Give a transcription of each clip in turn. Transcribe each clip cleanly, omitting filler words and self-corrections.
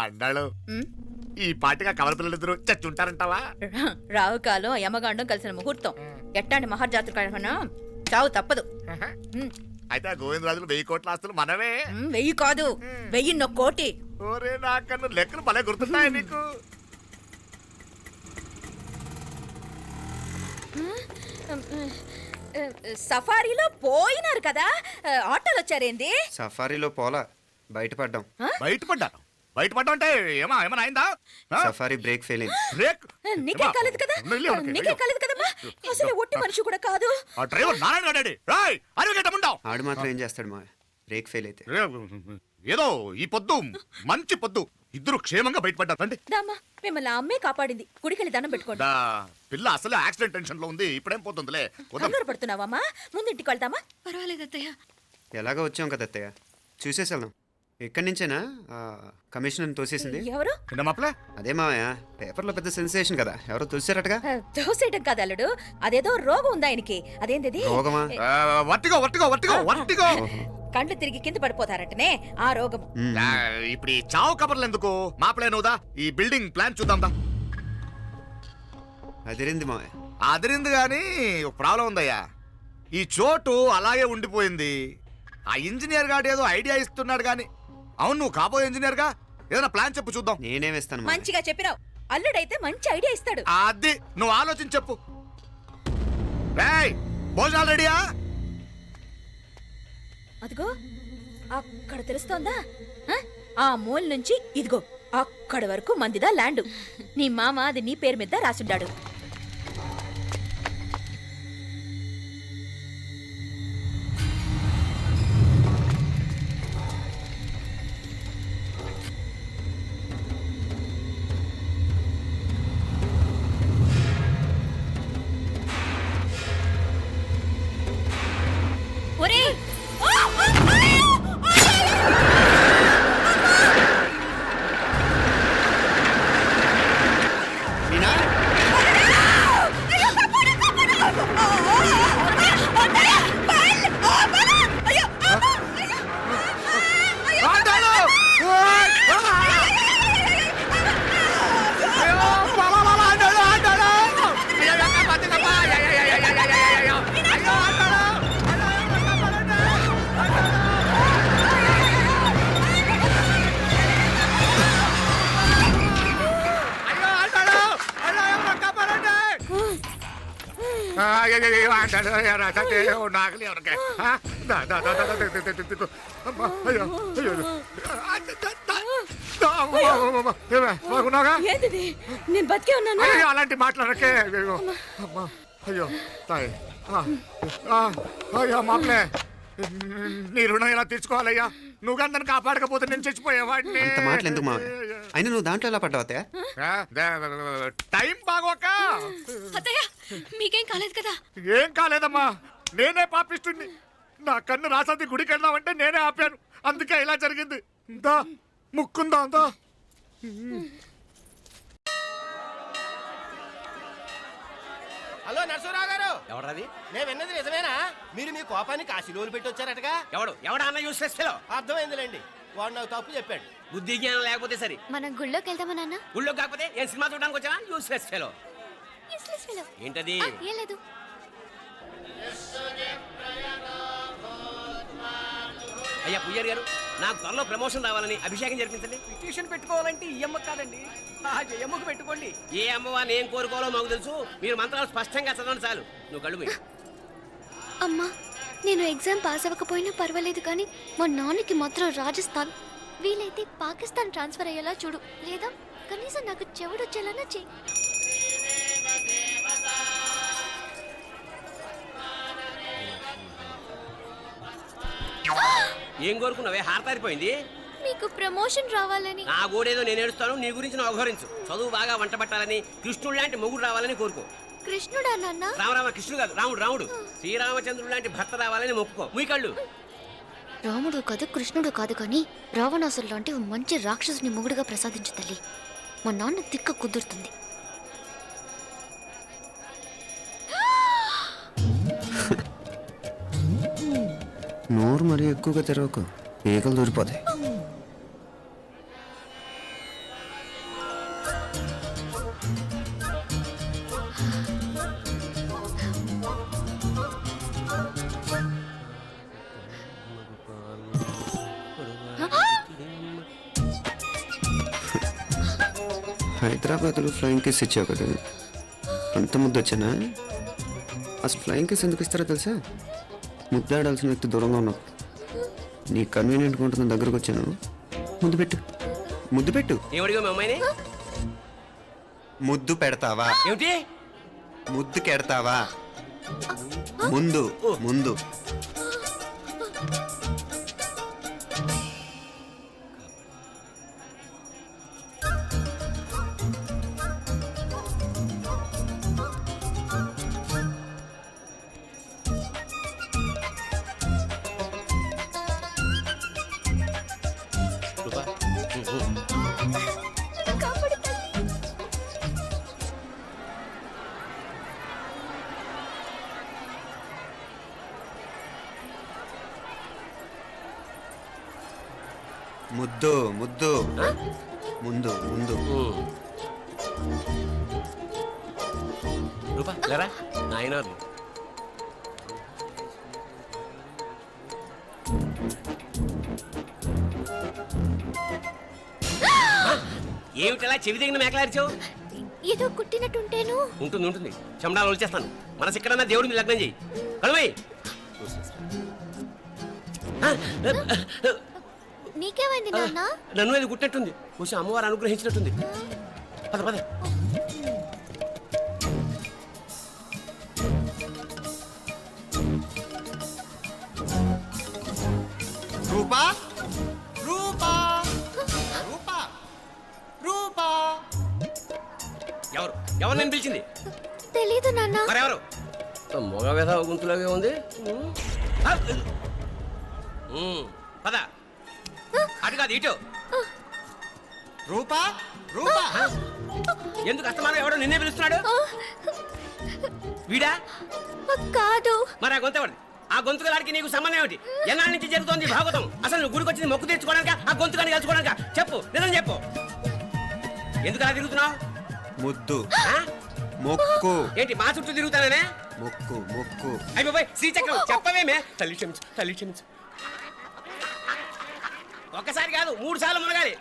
అన్నాడు ఉమ్, ఈ పాటిగా కవల పిల్లలిద్దరూ చచ్చుంటారంటావా? రావు కాలం యమగాండం కలిసిన ముహూర్తం. ఎట్టాంటి మహర్జాతృ కన్నా చావు తప్పదు. ఉమ్, అయితే ఆ గోవిందరాజులు 1000 కోట్ల ఆస్తులు మనమే. 1000 కాదు 1001 కోటి. ఓరే నాకన్నా లెక్కలు భలే గుర్తున్నాయి నీకు. సఫారీలో పోయినారు కదా, ఆటోలు వచ్చారేంది? సఫారీలో పోలా బయటపడ్డాం. బయటపడ్డాను. బయటపడ్డా అంటే ఏమైనా అయిందా? సఫారీ బ్రేక్ ఫెయిల్ అయింది. బ్రేక్ నీకే కాలేదు కదా, నీకే కాలేదు కదమ్మా. అసలు ఒట్టి మనిషి కూడా కాదు. ఆ డ్రైవర్ నారాయణ గాడి రాయ్ అరగేటముండావు. ఆడు మాత్రం ఏం చేస్తాడు మా బ్రేక్ ఫెయిల్ అయితే. ఏదో ఈ పొద్దు మంచి పొద్దు ఇద్దరు క్షేమంగా బయటపడ్డారు. రండి. దామా మిమ్మల్ని ఆ అమ్మే కాపాడింది. గుడికెళ్ళి దండం పెట్టుకోండి. దా, పిల్ల అసలు యాక్సిడెంట్ టెన్షన్ లో ఉంది. ఇప్పుడేం పోతుందిలే. కంగారు పడుతున్నావమ్మా? ముందు ఇంటికి వెళ్తామా? పర్వాలేదు అత్తయ్య. ఎలాగో వచ్చాం కదా అత్తయ్య, చూసేసి వెళ్దాం. ఎక్కడి నుంచేనా కమిషనర్ తోసేసింది? ఎవరు? మాప్లే అదే మావయ్య, పేపర్లో పెద్ద సెన్సేషన్ కదా, ఎవరో తోసారటగా. దోసేయటం కాదు అల్లుడు, అదేదో రోగం ఉందా ఆయనకి. అదేంటిది? రోగమా? వట్టిగో వట్టిగో వట్టిగో వట్టిగో. కండ్లు తిరిగి కింద పడిపోతారటనే ఆ రోగం. ఇప్పుడు ఈ చావు కబర్లు ఎందుకు? మాప్లే నువ్వుదా ఈ బిల్డింగ్ ప్లాన్ చూద్దాందా. అదిరింది మావయ్య. అదిరింది గాని ఒక ప్రాబ్లం ఉందయ్యా. ఈ చోటు అలాగే ఉండిపోయింది. ఆ ఇంజనీర్ గాడు ఏదో ఐడియా ఇస్తున్నాడు గాని. అవును, నువ్వు కాబోయే ఇంజనీర్ గా ఏదైనా ప్లాన్ చెప్పు చూద్దాం. నేనే వేస్తాను. మంచిగా చెప్పినావు. అల్లుడైతే మంచి ఐడియా ఇస్తాడు. అది నువ్వు ఆలోచించి చెప్పు. భోజనాలు రెడీయా? అదిగో అక్కడ తెలుస్తోందా? ఆ మూల నుంచి ఇదిగో అక్కడ వరకు మందిదా ల్యాండ్. నీ మామ అది నీ పేరు మీద రాసుండాడు. నేను బతికే ఉన్నాను. అలాంటి మాట్లాడకే. అయ్యో తాయ్, అయ్యో మాప్లే, నీ రుణం ఎలా తీర్చుకోవాలయ్యా? నువ్వు అందరిని కాపాడకపోతే నేను చచ్చిపోయేవాడిని. అంత మాటలు ఎందుకు మావయ్య? అయినా నువ్వు దాంట్లో ఎలా పడ్డావు అత్తయ్య? టైం బాగోక. అత్తయ్య మీకేం కాలేదు కదా? ఏం కాలేదమ్మా, నేనే పాపిస్తుంది. నా కన్ను రాసాది గుడికి వెళ్దామంటే నేనే ఆపాను. అందుకే ఇలా జరిగింది. దా ముక్కుందా అంతా. హలో నరసరావు గారు. ఎవరది? నేను విన్నది నిజమేనా? మీరు మీ కోపాన్ని కాశీలోలు పెట్టి వచ్చారటగా? ఎవడా అన్న యూస్లెస్ ఫెలో? అర్థమైందిలేండి, వాడు నాకు తప్పు చెప్పాడు. బుద్ధి జ్ఞానం లేకపోతే సరే. మనం గుళ్ళోకి వెళ్దామా నాన్న? ఊళ్ళో కాకపోతే ఏం సినిమా చూడడానికి వచ్చావా? Useless fellow. ఏంటది? ఏం లేదు. అయ్యా పుయ్యర్ గారు, నాకు త్వరలో ప్రమోషన్ రావాలని అభిషేకం జరిపించండి. పిటిషన్ పెట్టుకోవాలంటే ఈ అమ్మ కాదండి, ఆ జయమ్మకు పెట్టుకోండి. ఏ అమ్మవారిని ఏం కోరుకోవాలో మాకు తెలుసు. మీరు మంత్రాలు స్పష్టంగా చదవండి చాలు. నువ్వు కళ్ళు పోయి. అమ్మా, నేను ఎగ్జామ్ పాస్ అవ్వకపోయినా పర్వాలేదు, కానీ మా నాన్నకి మాత్రం రాజస్థాన్, వీలైతే పాకిస్తాన్ ట్రాన్స్ఫర్ అయ్యేలా చూడు. లేదా కనీసం నాకు చెవుడు వచ్చేలానా చెయ్యి. ఏం కోరుకున్నావే? హారతారిపోయింది. మీకు ప్రమోషన్ రావాలని. నా గోడేదో నేను ఏడుస్తాను, నీ గురించి నువ్వు అవహరించు. చదువు బాగా వంట పట్టాలని, కృష్ణుడు లాంటి మొగుడు రావాలని కోరుకో. కృష్ణుడా నాన్న? రామరామ కృష్ణుడు కాదు, రాముడు. రాముడు శ్రీరామచంద్రుడు లాంటి భర్త రావాలని మొక్కుకో. మీ కళ్ళు. రాముడు కాదు, కృష్ణుడు కాదు, కానీ రావణాసురు లాంటి మంచి రాక్షసుని మొగుడుగా ప్రసాదించు తల్లి. మా నాన్న తిక్క కుదురుతుంది. నోరు మరీ ఎక్కువగా తెరవకు, ఈకలు దూరిపోతాయి. హైదరాబాద్లో ఫ్లయింగ్ కేస్ ఇచ్చావు కదా, అంత ముద్దు వచ్చానా? అసలు ఫ్లయింగ్ కేస్ ఎందుకు ఇస్తారో తెలుసా? ముద్దాడాల్సిన వ్యక్తి దూరంగా ఉన్నావు. నీ కన్వీనియంట్గా ఉంటుంది దగ్గరకు వచ్చాను. ముద్దు పెట్టు, ముద్దు పెట్టు. ఏమడిగా మీ అమ్మాయిని? ముద్దు పెడతావా? ఏమిటి? ముద్దు కెడతావా? ముందు ముందు. రూపా, కాపాడు తల్లి. ముద్దు ముద్దు. ముందు ముందు. రూపా లేరా నాయనారు. ఏమిటలా చెవి దగ్గర మేకలారిచావు? ఏదో కుట్టినట్టుంటేను. ఉంటుంది ఉంటుంది, చెమడాలు వచ్చేస్తాను. మనసు ఎక్కడన్నా దేవుడి మీద లగ్నం చేయి. కలువై. నీకేమైంది నాన్న? నన్ను అది గుట్టినట్టుంది, కొంచెం అమ్మవారు అనుగ్రహించినట్టుంది. పద పద. రూపా రూపా రూపా రూపా. ఎవరు ఎవరు నేను పిలిచింది? తెలీదు నాన్న. మరెవరు? మొగ వ్యధ గుంతులాగే ఉంది. పద. అటు కాదు ఇటు. రూపా రూపా. ఎందుకు అస్తమానం ఎవడో నిన్నే పిలుస్తున్నాడు? వీడా? కాదు. మరి ఆ గొంతు ఎవరిది? ఆ గొంతు గారికి నీకు సంబంధం ఏమిటి? ఎన్నాళ్ళ నుంచి జరుగుతోంది భాగవతం? అసలు నువ్వు గుడికి వచ్చింది మొక్కు తీర్చుకోవడానిక, ఆ గొంతు గారిని కలుసుకోవడానిక? చెప్పు, నిజం చెప్పు. ఎందుకు అలా తిరుగుతున్నావు? ముద్దు ఆ? మొక్కు. ఏంటి మా చుట్టూ తిరుగుతానే? మొక్కు మొక్కు. అయిపోయి శ్రీచక్రం చెప్పవేమే. తల్లి క్షమించు, తల్లి క్షమించు. ఒక్కసారి కాదు 3 సార్లు మునగాలి.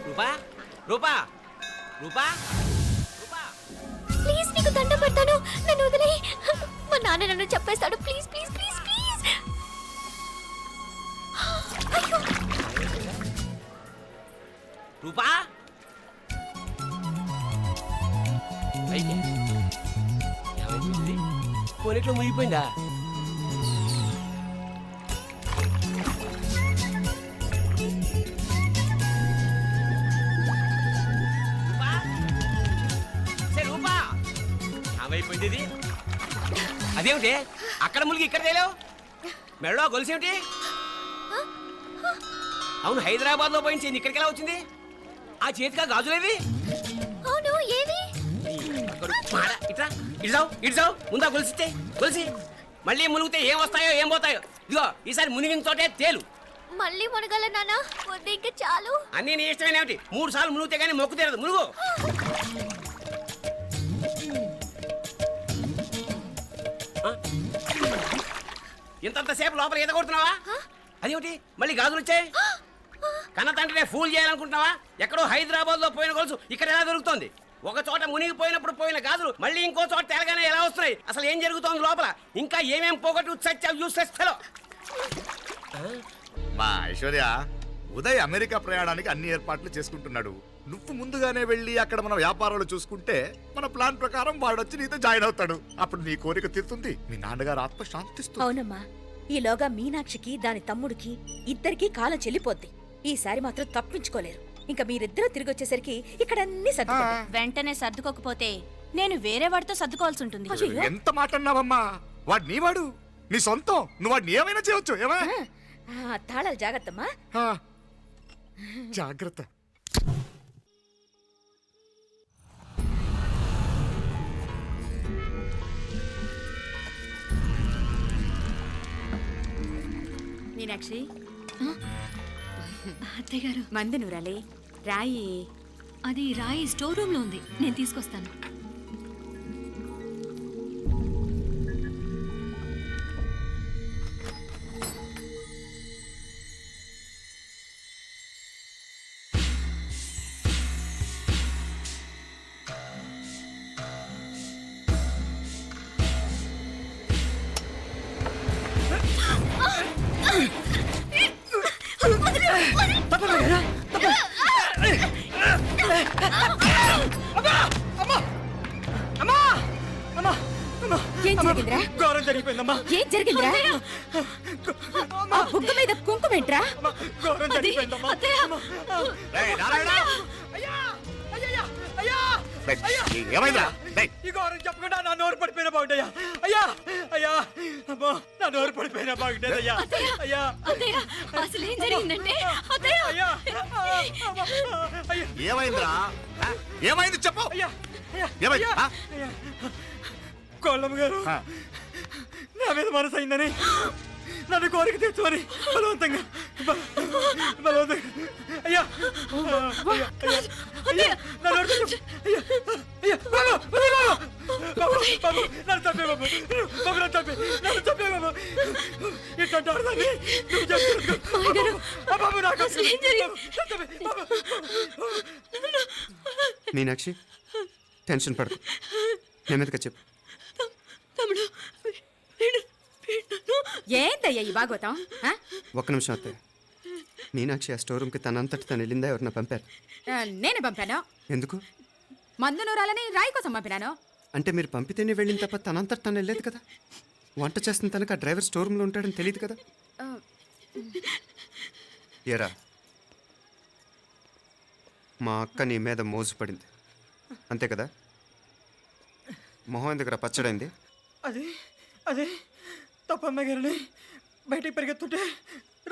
రూపా రూపా రూపా రూపా. ప్లీజ్ నీకు దండం పెడతాను, నన్ను వదిలే. మా నాన్న నన్ను చెప్పేస్తాడు. Please please please please. అయ్యో. రూపా పోనీట్లో మునిగిపోయిందా? రూపా? సరే, రూపా ఏమైపోయింది ఇది? అదేమిటి అక్కడ మునిగి ఇక్కడ తేలేవు? మెడలో గొలుసేమిటి? అవును, హైదరాబాద్ లో పోయించింది, ఇక్కడికి ఎలా వచ్చింది? ఆ చేతిగా గాజులేవి? అవును, ఏవి? ఇట్రా ఇడ్సావు ముందా గొలిసితే గొలిసి మళ్ళీ మునిగితే ఏం వస్తాయో ఏం పోతాయో. ఇదిగో ఈసారి మునిగిన తోటే తేలు. మళ్ళీ మునగల నాన్న, వద్దు ఇంకా చాలు. అన్నీ నీ ఇష్టమైన ఏమిటి? 3 సార్లు మునిగితే కానీ మొక్కు తీరదు. మునుగు. ఇంతంతసేపు లోపల ఈత కొడుతున్నావా? అదేమిటి మళ్ళీ గాజులు వచ్చాయి? కన్న తండ్రినే ఫూల్ చేయాలనుకుంటున్నావా? ఎక్కడో హైదరాబాద్ లో పోయిన గొలుసు ఇక్కడ ఎలా దొరుకుతోంది? ఒక చోట మునిగిపోయినప్పుడు పోయిన గాజులు మళ్ళీ ఇంకో చోట తేలగానే ఎలా వస్తున్నాయి? అసలు ఏం జరుగుతోంది లోపల? ఇంకా ఏమేం పోగొట్టు చచ్చావు యూస్లెస్ ఫెలో. మా ఐశ్వర్య, ఉదయ్ అమెరికా ప్రయాణానికి అన్ని ఏర్పాట్లు చేసుకుంటున్నాడు. నువ్వు ముందుగానే వెళ్ళి అక్కడ మన వ్యాపారాలు చూసుకుంటే మన ప్లాన్ ప్రకారం వాడొచ్చి నీతో జాయిన్ అవుతాడు. అప్పుడు నీ కోరిక తీరుతుంది, మీ నాన్నగారు ఆత్మ శాంతిస్తుంది. అవునమ్మా, ఈలోగా మీనాక్షికి దాని తమ్ముడికి ఇద్దరికీ కాలం చెల్లిపోద్ది. ఈసారి మాత్రం తప్పించుకోలేరు. ఇంకా మీరిద్దరూ తిరిగి వచ్చేసరికి ఇక్కడ అన్ని సర్దుకుంటాయి. వెంటనే సర్దుకోకపోతే నేను వేరే వాడితో సర్దుకోవాల్సి ఉంటుంది. ఎంత మాట అన్నావమ్మా? వాడు నీ వాడు, నీ సొంతం. నువ్వు వాడిని ఏమైనా చేయొచ్చు. ఏమా తాళాలు జాగ్రత్తమ్మా. జాగ్రత్త. మీనాక్షి, అత్తయ్య గారు, మందు నూరాలి. రాయి అది రాయి స్టోర్ రూమ్ లో ఉంది, నేను తీసుకొస్తాను. ఏం జరిగిందిరా? ఘోరం జరిగిపోయిందమ్మా. ఏం జరిగిందిరా? ఆ బుగ్గ మీద కుంకుమేంట్రా? ఘోరం జరిగిపోయిందమ్మా. రేయ్, నారాయణ! అయ్యా అయ్యా అయ్యా రేయ్, ఏమైందిరా? రేయ్, ఈ ఘోరం చెప్పకుండా నా నోరు పడిపోయినా బాగుంటాయా? అయ్యా అయ్యా అమ్మా, నా నోరు పడిపోయినా బాగుండేది. అయ్యా అయ్యా అసలు ఏం జరిగిందంటే అత్తయ్య అయ్యా అయ్యా ఏమైందిరా? ఆ? ఏమైంది చెప్పు. అయ్యా అయ్యా ఏమైంది? ఆ? అయ్యా కోళ్ళమ్మ గారు ఆ. నా మీద మనసు అయిందని నన్ను కోరిక తెచ్చుకొని బలవంతంగా బలవంతంగా అయ్యా అయ్యా అయ్యా నా నోరు తెచ్చు. అయ్యా అయ్యా బాబు బాబు బాబు నన్ను చంపే బాబు బాబు నన్ను చంపే బాబు ఇట్లాంటి ఆడదాన్ని నువ్వు చెప్తున్నావు బాబు. నాకు మీనాక్షి టెన్షన్ పడకు, నెమ్మదిగా చెప్పు. ఏందయ్యా ఈ బాగోతాం? ఆ? ఒక్క నిమిషం అత్తయ్య. మీనాక్షి ఆ స్టోర్ రూమ్కి తనంతటి తను వెళ్ళిందా, ఎవరిన పంపారు? నేనే పంపాను. ఎందుకు? మందు నూరాలని రాయి కోసం పంపినాను. అంటే మీరు పంపితేనే వెళ్ళిన తప్ప తనంతటి తను వెళ్ళలేదు కదా. వంట చేస్తున్న తనకు ఆ డ్రైవర్ స్టోర్ రూమ్లో ఉంటాడని తెలియదు కదా. ఏరా, మా అక్క నీ మీద మోజుపడింది అంతే కదా. మొహం ఎందుకురా పచ్చడైంది? అది అదే తప్పమ్మ గారిని బయటికి పరిగెత్తుంటే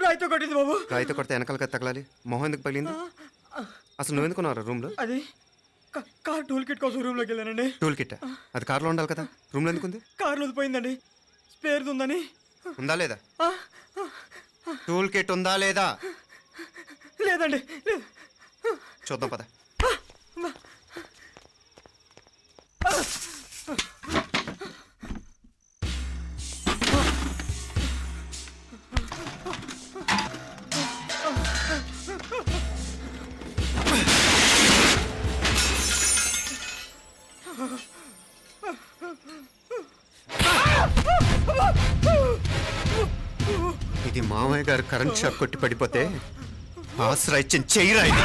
రాయితో కొట్టింది బాబు. రాయితో కొడితే వెనకాలగా తగలాలి. మొహం ఎందుకు పగిలింది? అసలు నువ్వు ఎందుకున్నావు రూమ్లో? అది కార్ టూల్ కిట్ కోసం రూమ్లోకి వెళ్ళానండి. టూల్ కిట్ అది కార్లో ఉండాలి కదా, రూమ్లో ఎందుకుంది? కార్లో పోయిందండి, స్పేర్ ఉందని. ఉందా లేదా? టూల్ కిట్ ఉందా లేదా లేదండి లేదు. చూద్దాం పద. ఇది మామయ్య గారు కరెంట్ షాక్ కొట్టి పడిపోతే ఆసరా ఇచ్చిన చెయ్యిరా ఇది.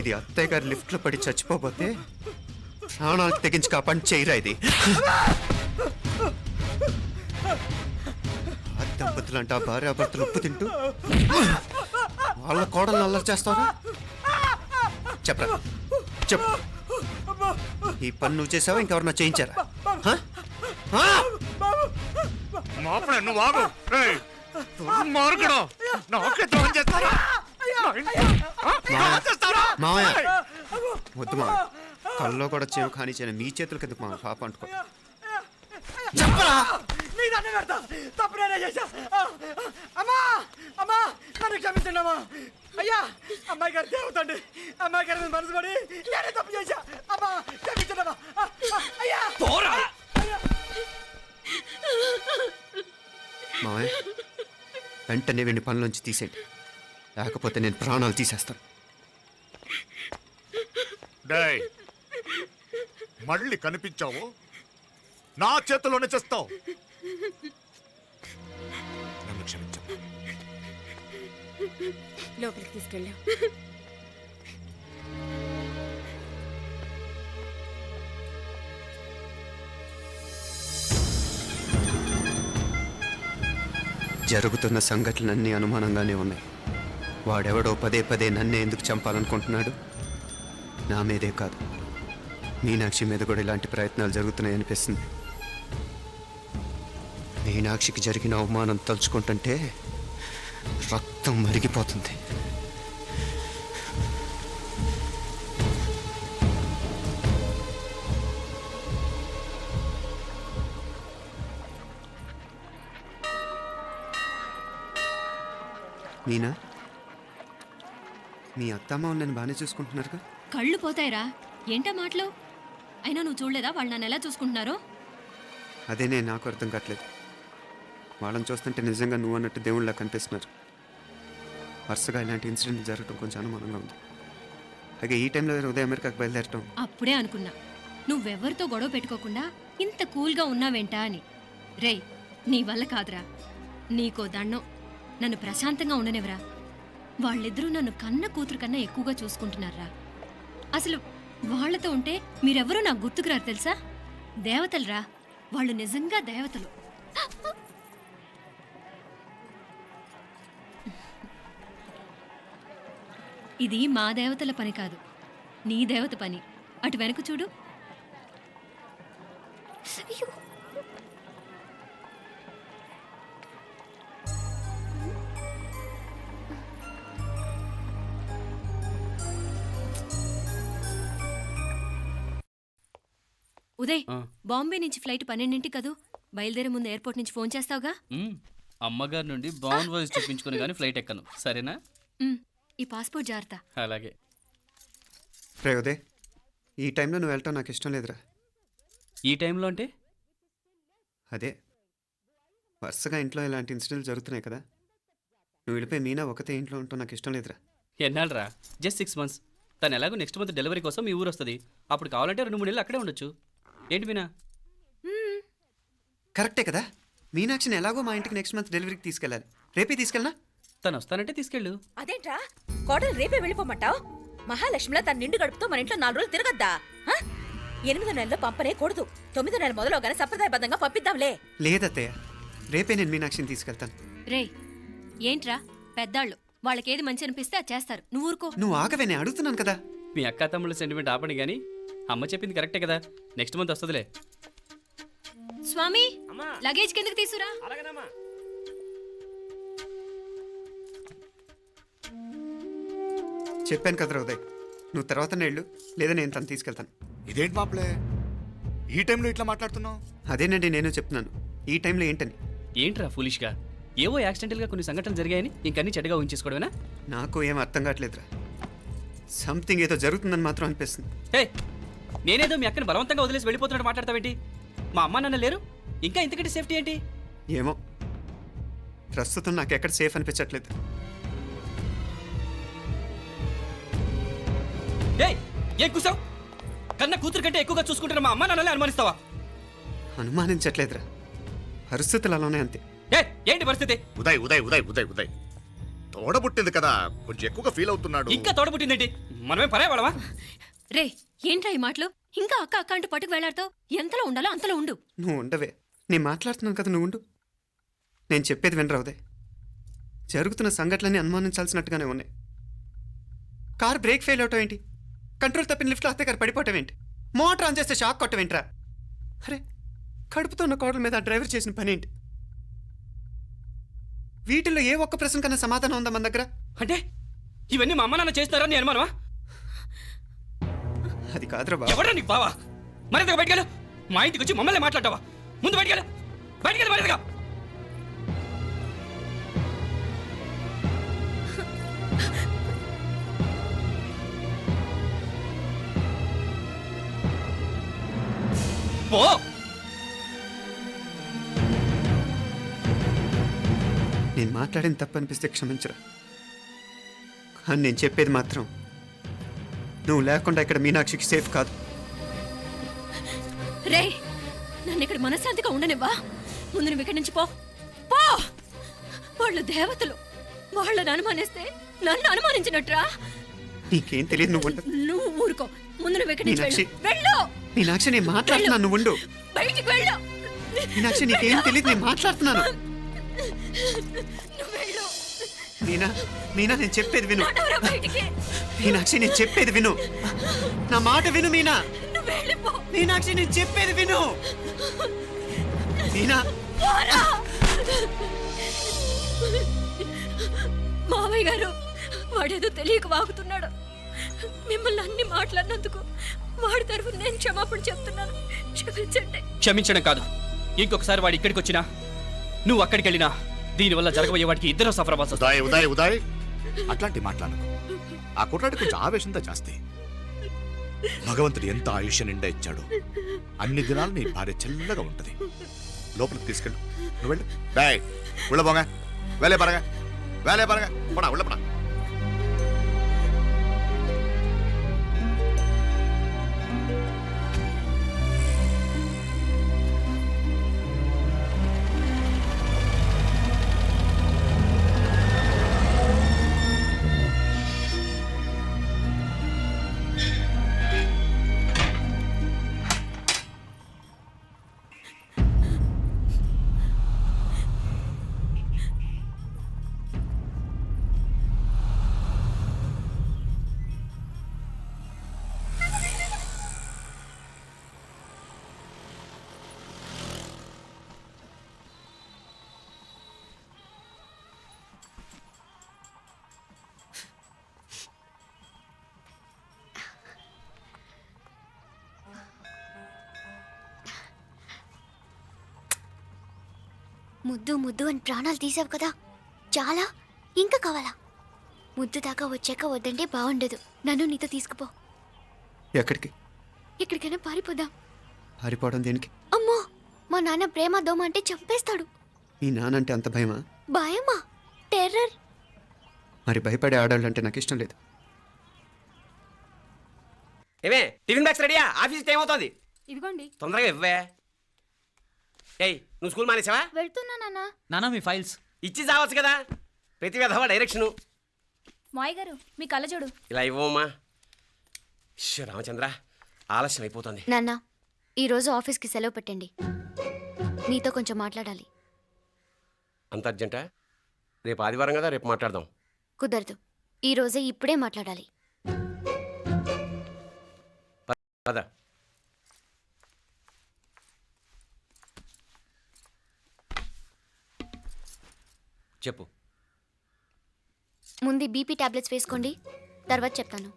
ఇది అత్తయ్య గారు లిఫ్ట్లో పడి చచ్చిపోతే ప్రాణాలకు తెగించి కాపాడి చెయ్యిరా ఇది. ఆ దంపతులంట భార్యాభర్తలు ఉప్పు తింటూ వాళ్ళ కోడలు అల్లరి చేస్తారా? చెప్పరా చెప్పు. ఈ పని నువ్వు చేసావా, ఇంకెవరన్నా చేయించారా? హ? హ? మాపడే నువ్వు ఆగు. రేయ్, దుర్మార్గుడు. నాకే ద్రోహం చేస్తారా? మావయ్య వద్దు మావయ్య, కల్లో కూడా చేవు కానీ చేయను మీ చేతుల కిందకు మా పాప అంటుకో. చెప్పరా నీ దండ పెడతా, తప్పు నేనే చేశా. అమ్మా అమ్మా నన్ను క్షమించండి అమ్మా. అయ్యా అమ్మాయి గారు దేవతండి, అమ్మాయి గారి మీద మనసు పడి నేనే తప్పు చేశా. అమ్మా క్షమించండి అమ్మా. అయ్యా మావయ్య వెంటనే వీడిని పనిలోంచి తీసేయండి, లేకపోతే నేను ప్రాణాలు తీసేస్తాను. డేయ్, మళ్ళీ కనిపించావు నా చేతిలోనే చేస్తావు. నన్ను క్షమించు. లోపలికి తీసుకెళ్ళాం. జరుగుతున్న సంఘటనలన్నీ అనుమానంగానే ఉన్నాయి. వాడెవడో పదే పదే నన్నే ఎందుకు చంపాలనుకుంటున్నాడు? నా మీదే కాదు, మీనాక్షి మీద కూడా ఇలాంటి ప్రయత్నాలు జరుగుతున్నాయనిపిస్తుంది. మీనాక్షికి జరిగిన అవమానం తలుచుకుంటుంటే రక్తం మరిగిపోతుంది. మీనా, మీ అత్తమ్మ నన్ను బాగానే చూసుకుంటున్నారుగా? కళ్ళు పోతాయిరా, ఏంటా మాటలు? అయినా నువ్వు చూడలేదా వాళ్ళు నన్ను ఎలా చూసుకుంటున్నారో? అదేనే నాకు అర్థం కావట్లేదు. వాళ్ళని చూస్తుంటే నిజంగా నువ్వు అన్నట్టు దేవుళ్ళ కనిపిస్తున్నారు. వరుసగా ఇలాంటి ఇన్సిడెంట్ జరగడం కొంచెం అనుమానంగా ఉంది. అలాగే ఈ టైంలో ఉదయం అమెరికాకు బయలుదేరటం. అప్పుడే అనుకున్నా నువ్వెవరితో గొడవ పెట్టుకోకుండా ఇంత కూల్గా ఉన్నావేంటా అని. రేయ్ నీ వల్ల కాదురా, నీకో దండం, నన్ను ప్రశాంతంగా ఉండనివరా. వాళ్ళిద్దరూ నన్ను కన్న కూతురు కన్నా ఎక్కువగా చూసుకుంటున్నారా. అసలు వాళ్ళతో ఉంటే మీరెవరూ నాకు గుర్తుకురారు తెలుసా? దేవతలురా, వాళ్ళు నిజంగా దేవతలు. ఇది మా దేవతల పని కాదు, నీ దేవత పని. అటు వెనక చూడు. అయ్యో, ఉదయ్, బాంబే నుంచి ఫ్లైట్ 12ంటికి కదూ. బయలుదేరే ముందు ఎయిర్పోర్ట్ నుంచి ఫోన్ చేస్తావుగా? అమ్మగారి నుండి బాండ్ వాయిస్ చూపించుకుని కానీ ఫ్లైట్ ఎక్కను, సరేనా? ఈ పాస్పోర్ట్ జాగ్రత్త. అలాగే. రే ఉదయ్, ఈ టైంలో నువ్వు వెళ్ళటం నాకు ఇష్టం లేదురా. ఈ టైంలో అంటే? అదే వరుసగా ఇంట్లో ఇలాంటి ఇన్సిడెంట్లు జరుగుతున్నాయి కదా, నువ్వు వెళ్ళిపోయి మీనా ఒకతే ఇంట్లో ఉంటావు నాకు ఇష్టం లేదురా. ఎన్నాళ్ళరా? Just 6 months. తను ఎలాగో నెక్స్ట్ మంత్ డెలివరీ కోసం మీ ఊరు వస్తుంది. అప్పుడు కావాలంటే 2-3 నెలలు అక్కడే ఉండొచ్చు. ఏంటి మీనా? కరెక్టే కదా, మీనాక్షిని ఎలాగో మా ఇంటికి నెక్స్ట్ మంత్ డెలివరీకి తీసుకెళ్ళాలి. రేపే తీసుకెళ్ళనా? తను వస్తానంటే తీసుకెళ్ళు. అదేంట్రా కోడలు రేపే వెళ్ళిపోమంటావు? మహాలక్ష్మిలా తన నిండు గడుపుతో మన ఇంట్లో 4 రోజులు తిరగద్దా? 8వ నెలలో పంపనే కూడదు. 9వ నెల మొదలుగానే సంప్రదాయబద్ధంగా పంపిద్దాంలే. లేదత్తయ్య, రేపే నేను మీనాక్షిని తీసుకెళ్తాను. రేయ్ ఏంట్రా పెద్దాళ్ళు, వాళ్ళకేది మంచి అనిపిస్తే అది చేస్తారు. నువ్వు ఊరుకో. నువ్వు ఆగవే, నేను అడుగుతున్నాను కదా. మీ అక్క తమ్ముళ్ళ సెంటిమెంట్ ఆపండి కానీ అమ్మ చెప్పింది కరెక్టే కదా, నెక్స్ట్ మంత్ వస్తుందిలే. స్వామి, లగేజ్ కిందకి తీసురా. అలాగేనమ్మా. చెప్పాను కదరా ఉదయ్, నువ్వు తర్వాత నేళ్ళు లేదా నేను తను తీసుకెళ్తాను. ఇదేంటి మాప్లే ఈ టైంలో ఇట్లా మాట్లాడుతున్నావు? అదేనండి నేను చెప్తున్నాను, ఈ టైంలో ఏంటని. ఏంట్రా ఫులిష్గా? ఏవో యాక్సిడెంటల్గా కొన్ని సంఘటనలు జరిగాయని ఇంకన్నీ చెడ్డగా ఉంచేసుకోవడమేనా? నాకు ఏం అర్థం కావట్లేదురా, సంథింగ్ ఏదో జరుగుతుందని మాత్రం అనిపిస్తుంది. హే, నేనేదో మీ అక్కని బలవంతంగా వదిలేసి వెళ్ళిపోతున్నట్టు మాట్లాడతావేంటి? మా అమ్మ నాన్న లేరు, ఇంకా ఇంతకంటే సేఫ్టీ ఏంటి? ఏమో, ప్రస్తుతం నాకు ఎక్కడ సేఫ్ అనిపించట్లేదు. ఏయ్, ఏం కూసావు? కన్న కూతురు కంటే ఎక్కువగా చూసుకుంటున్న మా అమ్మ నాన్నలే అనుమానిస్తావా? అనుమానించట్లేదురా, పరిస్థితులు అలానే అంతే. ఏంటి పరిస్థితి? ఉదయ్ ఉదయ్ ఉదయ్ ఉదయ్ ఉదయ్ తోడబుట్టింది కదా, కొంచెం ఎక్కువగా ఫీల్ అవుతున్నాడు. ఇంకా తోడబుట్టిందేంటి? మనమే పరాయవాడవా? రే ఏంట్రా ఈ మాటలు? ఇంకా అక్క అక్క అంటూ పట్టుకు వెళ్లాడుతావు. ఎంతలో ఉండాలో అంతలో ఉండు. నువ్వు ఉండవే, నేను మాట్లాడుతున్నాను కదా, నువ్వు ఉండు. నేను చెప్పేది వినరా ఉదయ్, జరుగుతున్న సంఘటనలన్నీ అనుమానించాల్సినట్టుగానే ఉన్నాయి. కార్ బ్రేక్ ఫెయిల్ అవటం ఏంటి, కంట్రోల్ తప్పిన లిఫ్ట్లో అత్తే గారు పడిపోవటం ఏంటి, మోటార్ ఆన్ చేస్తే షాక్ కొట్టం ఏంట్రా? అరే, కడుపుతో ఉన్న కోడల మీద ఆ డ్రైవర్ చేసిన పని ఏంటి? వీటిల్లో ఏ ఒక్క ప్రశ్న కన్నా సమాధానం ఉందా మన దగ్గర? అంటే ఇవన్నీ మా అమ్మ నాన్న చేస్తారా నీ అనుమానమా? అది కాదురా బాబు. ఎవరా నీకు బావా? మరింతగా బయటకెళ్ళు. మా ఇంటికి వచ్చి మమ్మల్ని మాట్లాడతావా? ముందు బయటకెళ్ళు, బయటకెళ్ళు మరింతగా. పో. నేను మాట్లాడిన తప్పు అనిపిస్తే క్షమించరా, కానీ నేను చెప్పేది మాత్రం నువ్వు లేకుండా ఇక్కడ మీనాక్షికి సేఫ్ కాదు. రే నన్ను ఇక్కడ మనశ్శాంతిగా ఉండనివ్వా. ముందు నువ్వు ఇక్కడి నుంచి పో. పో. వాళ్ళు దేవతలు, వాళ్ళని అనుమానిస్తే నన్ను అనుమానించినట్రా. నీకేం తెలియదు, నువ్వు ఉండు. నువ్వు ఊరుకో. ముందు నువ్వు ఇక్కడి నుంచి మీనాక్షి. వెళ్ళు. మీనాక్షి, నేను మాట్లాడుతున్నాను, నువ్వు ఉండు. బయటికి వెళ్ళు. మీనాక్షి, నీకేం తెలియదు, నేను మాట్లాడుతున్నాను. నువ్వు వెళ్ళు. మీనా, మీనా, నేను చెప్పేది విను. నడవరా బయటికి. మీనాక్షి, నేను చెప్పేది విను, నా మాట విను. మీనా, నువ్వు వెళ్ళిపో. మీనాక్షి, నేను చెప్పేది విను. మీనా, పోరా. మావయ్య గారు, వాడేదో తెలియక వాగుతున్నాడు. మిమ్మల్ని అన్ని మాట్లాడినందుకు వాడి తరఫున నేను క్షమాపణ చెప్తున్నాను. క్షమించండి. క్షమించడం కాదు, ఇంకొకసారి వాడు ఇక్కడికి వచ్చినా నువ్వు అక్కడికి వెళ్ళినా దీనివల్ల జరగబోయే వాడికి ఇద్దరు సఫర్ అవ్వాల్సి వస్తుంది. ఉదయ్ ఉదయ్ ఉదయ్ అట్లాంటి మాట్లాడకు. ఆ కుట్రాడి కొంచెం ఆవేశంతో జాస్తి. భగవంతుడు ఎంత ఆయుష్య నిండా ఇచ్చాడు, అన్ని దినాలు నీ భార్య చల్లగా ఉంటది. లోపలికి తీసుకెళ్ళు, నువ్వు వెళ్ళు. బాయ్ ఉళ్ళ పోగా, వేలే పరగా, వేలే పరగా, పడా ఉళ్ళ పడా. ముద్దు ముద్దు అని ప్రాణాలు తీసావు కదా, చాలా ఇంకా కావాలా? ముద్దు దాకా వచ్చాక వద్దంటే బాగుండదు. నన్ను నీతో తీసుకుపో. ఎక్కడికి? ఎక్కడికైనా పారిపోదాం. పారిపోవడం దేనికి? అమ్మో, మా నాన్న ప్రేమ దోమ అంటే చంపేస్తాడు. మీ నాన్న అంటే అంత భయమా? భయమా? టెర్రర్. మరి భయపడే ఆడాళ్ళు అంటే నాకు ఇష్టం లేదు. ఏమే టిఫిన్ బ్యాగ్స్ రెడీయా? ఆఫీస్ టైం అవుతుంది. ఇదిగోండి. తొందరగా ఇవ్వే. ఏయ్ నువ్వు స్కూల్ మానేసావా? వెళ్తున్నా నాన్న. నానా మీ ఫైల్స్. ఇచ్చి చావచ్చు కదా. ప్రతి విధవా డైరెక్షను. మాయ్ గారు మీ కళ్ళజోడు. ఇలా ఇవ్వమ్మా. రామచంద్ర ఆలస్యం అయిపోతుంది. నాన్న, ఈరోజు ఆఫీస్కి సెలవు పెట్టండి. నీతో కొంచెం మాట్లాడాలి. అంత అర్జెంటా? రేపు ఆదివారం కదా, రేపు మాట్లాడదాం. కుదరదు, ఈరోజే ఇప్పుడే మాట్లాడాలి. పద. చెప్పు. ముందు బీపీ టాబ్లెట్స్ వేసుకోండి, తర్వాత చెప్తాను.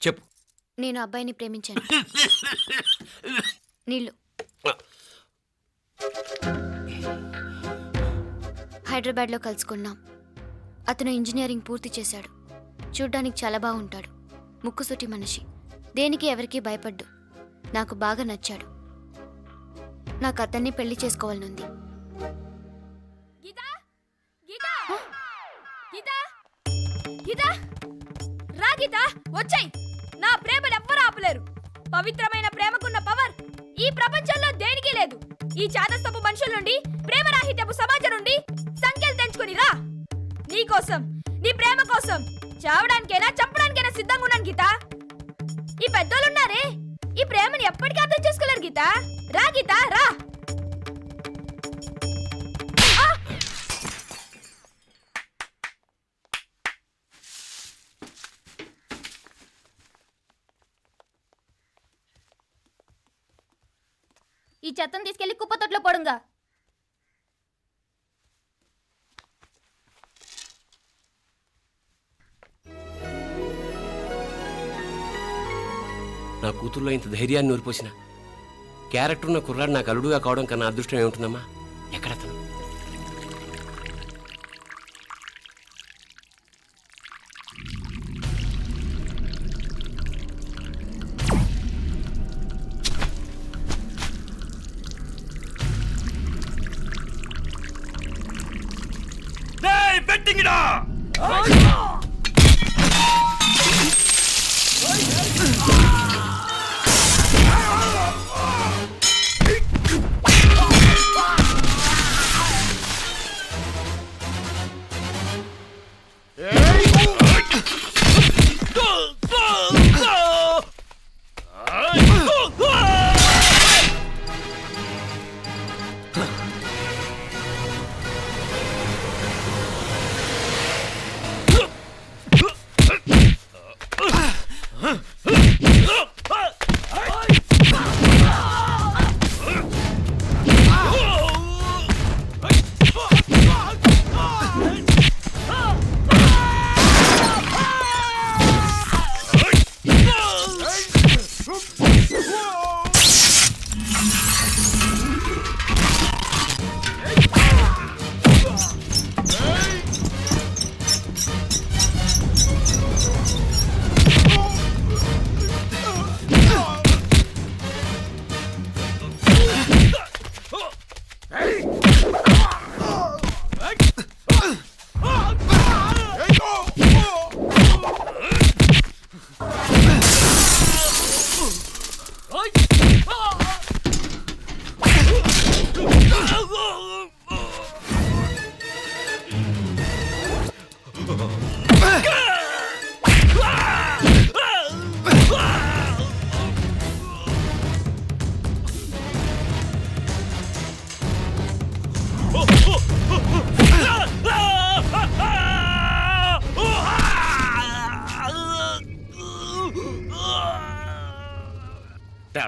చెప్పు. నేను అబ్బాయిని ప్రేమించాను. నీళ్ళు. హైదరాబాద్లో కలుసుకున్నాం. అతను ఇంజనీరింగ్ పూర్తి చేశాడు. చూడ్డానికి చాలా బాగుంటాడు. ముక్కుసూటి మనిషి. దేనికి ఎవరికీ భయపడ్డు. నాకు బాగా నచ్చాడు. నాకు అతన్ని పెళ్లి చేసుకోవాలనుంది. రా గీత, వచ్చాయి. నా ప్రేమను ఎవ్వరూ ఆపలేరు. పవిత్రమైన ప్రేమకున్న పవర్ ఈ ప్రపంచంలో దేనికి లేదు. ఈ చాదస్తపు మనుషుల నుండి, ప్రేమరాహిత్యపు సమాజం నుండి సంఖ్యలు తెంచుకుని రా. నీ కోసం, నీ ప్రేమ కోసం చావడానికైనా చంపడానికైనా సిద్ధంగా ఉన్నాను గీత. ఈ పెద్దోళ్ళున్నారే, ఈ ప్రేమని ఎప్పటికీ అర్థం చేసుకోలేరు గీత. రా గీత, రా. ఈ చెత్తను తీసుకెళ్లి కుప్పతొట్లో పొడుంగా. నా కూతుర్లో ఇంత ధైర్యాన్ని నూరిపోసిన క్యారెక్టర్ ఉన్న కుర్రాడు నాకు అల్లుడుగా కావడం కన్నా అదృష్టం ఏముంటుందమ్మా? ఎక్కడతను?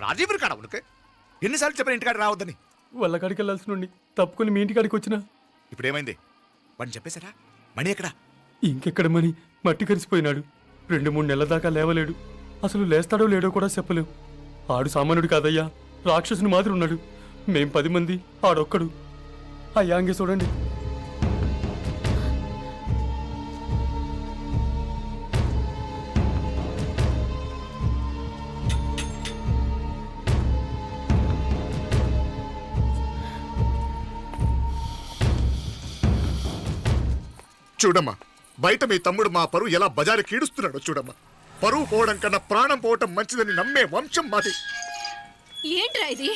రాజీవ్ కాడ ఉనకే ఎన్నిసార్లు చెప్పిన ఇంటికాడ రావద్దని. వాళ్ళ కాడికి వెళ్ళాల్సి నుండి తప్పుకొని మీ ఇంటికాడికి వచ్చినా. ఇప్పుడు ఏమైంది? వాడిని చెప్పేశారా? మణి ఎక్కడా? ఇంకెక్కడ మని మట్టి కరిసిపోయినాడు. 2-3 నెలల దాకా లేవలేడు. అసలు లేస్తాడో లేడో కూడా చెప్పలేం. ఆడు సామాన్యుడు కాదయ్యా, రాక్షసుని మాదిరి ఉన్నాడు. మేం 10 మంది, ఆడొక్కడు. అయ్యా అంగే చూడండి. చూడమ్మా, బయట మీ తమ్ముడు మా పరువు ఎలా బజారు కీడుస్తున్నాడో చూడమ్మా. పరువు పోవడం కన్నా ప్రాణం పోవటం మంచిదని నమ్మే వంశం మాది. ఏంట్రా ఇది?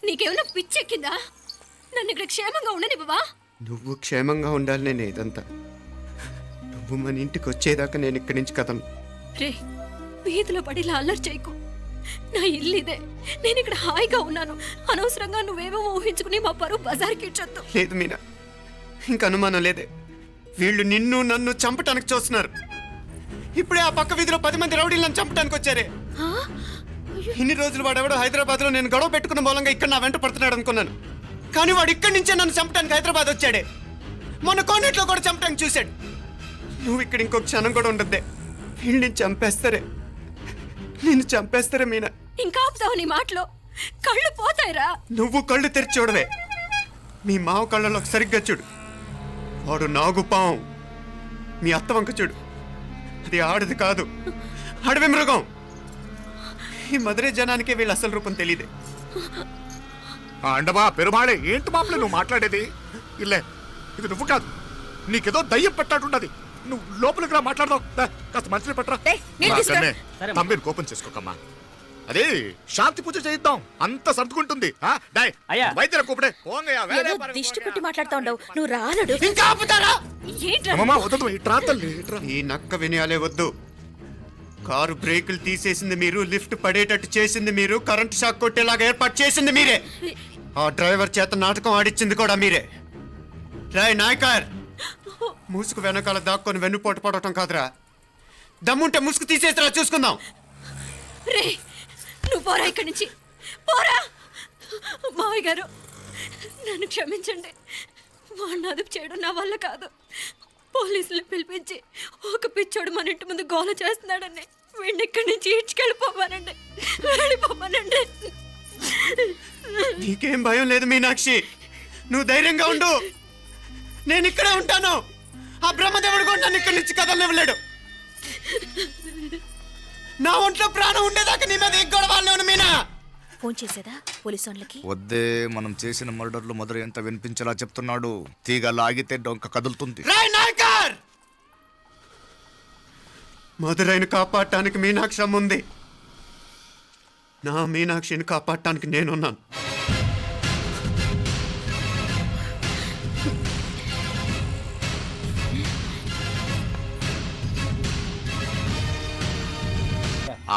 నీకేమైనా పిచ్చెక్కిందా? నన్ను ఇక్కడ క్షేమంగా ఉండనివ్వవా? నువ్వు క్షేమంగా ఉండాలి నేను ఇదంతా. నువ్వు మన ఇంటికి వచ్చేదాకా నేను ఇక్కడి నుంచి కదలను. రే, వీధిలో పడి ఇలా అల్లరి చేయకు. నా ఇల్లు ఇదే, నేను ఇక్కడ హాయిగా ఉన్నాను. అనవసరంగా నువ్వేమో ఊహించుకుని మా పరువు బజార్కి ఇచ్చొద్దు. లేదు మీనా, ఇంక అనుమానం లేదే. వీళ్ళు నిన్ను నన్ను చంపటానికి చూస్తున్నారు. ఇప్పుడే ఆ పక్క వీధిలో 10 మంది రౌడీలు నన్ను చంపటానికి వచ్చారే. ఇన్ని రోజులు వాడెవడో హైదరాబాద్లో నేను గొడవ పెట్టుకున్న మూలంగా ఇక్కడ నా వెంట పడుతున్నాడు అనుకున్నాను. కానీ వాడు ఇక్కడి నుంచే నన్ను చంపటానికి హైదరాబాద్ వచ్చాడే. మొన్న కోనేట్లో కూడా చంపటానికి చూశాడు. నువ్వు ఇక్కడ ఇంకొక క్షణం కూడా ఉండద్దే. వీళ్ళని చంపేస్తారే, నిన్ను చంపేస్తారే మీనా. ఇంకా ఆపుతావు నీ మాటలో? కళ్ళు పోతాయిరా. నువ్వు కళ్ళు తెరిచి చూడవే. మీ మావ కళ్ళలో సరిగ్గా చూడు. వాడు నాగుపాం. మీ అత్త వంక చూడు, అది ఆడది కాదు, అడవి మృగం. ఈ మధుரை జనానికే వీళ్ళ అసలు రూపం తెలియదే. అండమా పెరుమాళే, ఏంటి మాపలే నువ్వు మాట్లాడేది? ఇల్లే, ఇది నువ్వు కాదు, నీకేదో దయ్యం పెట్టాడున్నది. నువ్వు లోపలికి రా, మాట్లాడదాం. కాస్త మంచిని పట్టరా. తమ్మిని కోపం చేసుకోకమ్మా. అదే శాంతి పూజ చేయిద్దాం, అంత సర్దుకుంటుంది. వైద్యుల కూపడే దిష్టి పెట్టి మాట్లాడుతా ఉండవు. నువ్వు రానడు. ఇంకా ఆపుతారా? ఈ నక్క వినయాలే వద్దు. కారు బ్రేకులు తీసేసింది మీరు, లిఫ్ట్ పడేటట్టు చేసింది మీరు, కరెంట్ షాక్ కొట్టేలాగా ఏర్పాటు చేసింది మీరే. ఆ డ్రైవర్ చేత నాటకం ఆడిచ్చింది కూడా మీరే. రాయ్ నాయకర్, ముసుగు వెనకాల దాక్కొని వెన్నుపోటు పడటం కాదురా. దమ్ముంటే ముసుగు తీసేసిరా, చూసుకుందాం. రే, నువ్వు పోరా ఇక్కడి నుంచి, పోరా. మావయ్య గారు, నన్ను క్షమించండి. వాడిని అదుపు చేయడం నా వల్ల కాదు. పోలీసులు పిలిపించి ఒక పిచ్చోడు మన ఇంటి ముందు గోల చేస్తున్నాడని వీడిని ఇక్కడి నుంచి ఈడ్చుకెళ్ళిపోమానండి, వెళ్ళిపోమానండి. నీకేం భయం లేదు మీనాక్షి, నువ్వు ధైర్యంగా ఉండు. నేను ఇక్కడే ఉంటాను. ఆ బ్రహ్మదేవుడు కూడా నన్ను ఇక్కడి నుంచి కదలనివ్వలేడు. నా ఒంట్లో ప్రాణం ఉండేదాకా నీ మీద గొడవలు మీనా. ఫోన్ చేసేదా పోలీసు వాళ్ళకి? వద్దే, మనం చేసిన మర్డర్లు మధుర ఎంత వినిపించేలా చెప్తున్నాడు. తీగ లాగితే డొంక కదులుతుంది. మధురైని కాపాడటానికి మీనాక్షి ఉంది. నా మీనాక్షిని కాపాడటానికి నేనున్నాను.